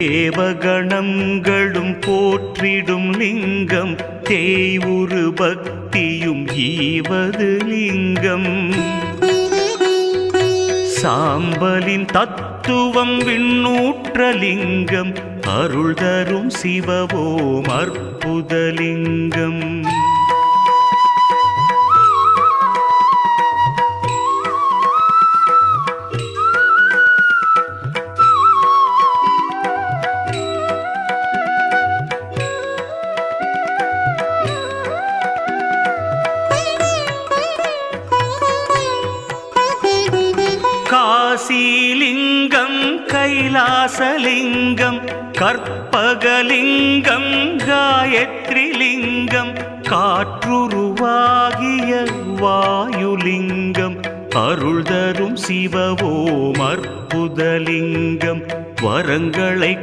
தேவகணங்களும் போற்றிடும் லிங்கம் தேய்வுரு பக்தியும் ஈவது லிங்கம். சாம்பலின் தத்துவம் விண்ணூற்ற லிங்கம் அருள் தரும் சிவவோம் அற்புதலிங்கம். காசிலிங்கம் கைலாசலிங்கம் கற்பகலிங்கம் காயத்ரிலிங்கம் காற்றுருவாகிய வாயுலிங்கம் அருள் தரும் சிவவோம் அற்புதலிங்கம். வரங்களை